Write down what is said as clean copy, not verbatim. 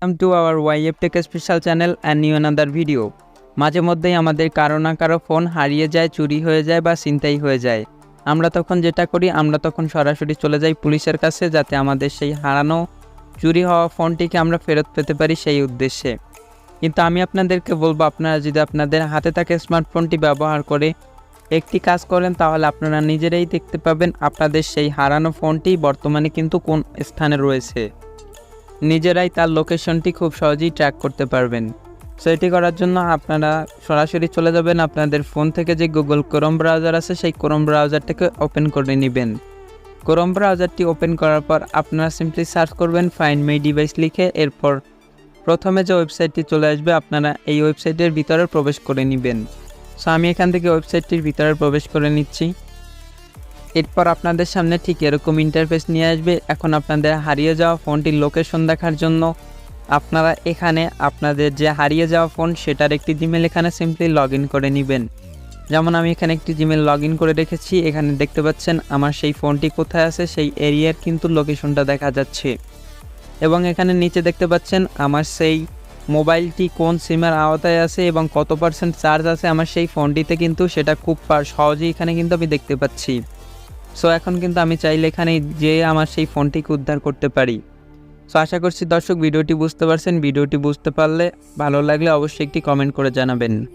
Welcome to our YF Tech Special channel and new another video. মাঝে মধ্যেই আমাদের কারো না কারো ফোন হারিয়ে যায়, চুরি হয়ে যায় বা ছিনতাই হয়ে যায়। আমরা তখন যেটা করি, আমরা তখন সরাসরি চলে যাই পুলিশের কাছে, যাতে আমাদের সেই হারানো, চুরি হওয়া ফোনটিকে আমরা ফেরত পেতে পারি সেই উদ্দেশ্যে। কিন্তু আমি আপনাদেরকে বলবো, আপনারা যদি আপনাদের হাতে থাকা স্মার্টফোনটি ব্যবহার করে একটি কাজ করেন, তাহলে আপনারা নিজেরাই দেখতে পাবেন আপনাদের সেই হারানো ফোনটি বর্তমানে কিন্তু কোন স্থানে রয়েছে। নিজেরাই তার লোকেশনটি খুব সহজেই ট্র্যাক করতে পারবেন। সো এটি করার জন্য আপনারা সরাসরি চলে যাবেন আপনাদের ফোন থেকে যে গুগল ক্রোম ব্রাউজার আছে, সেই ক্রোম ব্রাউজারটাকে ওপেন করে নেবেন। ক্রোম ব্রাউজারটি ওপেন করার পর আপনারা সিম্পলি সার্চ করবেন ফাইন্ড মাই ডিভাইস লিখে। এরপর প্রথমে যে ওয়েবসাইটটি চলে আসবে, আপনারা এই ওয়েবসাইটের ভিতরে প্রবেশ করে নেবেন। সো আমি এখান থেকে ওয়েবসাইটটির ভিতরে প্রবেশ করে নিচ্ছি। এরপর আপনাদের সামনে ঠিক এরকম ইন্টারফেস নিয়ে আসবে। এখন আপনাদের হারিয়ে যাওয়া ফোনটির লোকেশন দেখার জন্য আপনারা এখানে আপনাদের যে হারিয়ে যাওয়া ফোন সেটার একটি জিমেল এখানে সিম্পলি লগ ইন করে নেবেন। যেমন আমি এখানে একটি জিমেল লগ ইন করে রেখেছি। এখানে দেখতে পাচ্ছেন আমার সেই ফোনটি কোথায় আছে, সেই এরিয়ার কিন্তু লোকেশনটা দেখা যাচ্ছে। এবং এখানে নিচে দেখতে পাচ্ছেন আমার সেই মোবাইলটি কোন সিমের আওতায় আছে এবং কত % চার্জ আছে আমার সেই ফোনটিতে, কিন্তু সেটা খুব সহজেই এখানে কিন্তু আমি দেখতে পাচ্ছি। সো এখন কিন্তু আমি চাইলে এখানে যে আমার সেই ফোনটিকে উদ্ধার করতে পারি। সো আশা করছি দর্শক ভিডিওটি বুঝতে পারছেন। ভিডিওটি বুঝতে পারলে, ভালো লাগলে অবশ্যই একটি কমেন্ট করে জানাবেন।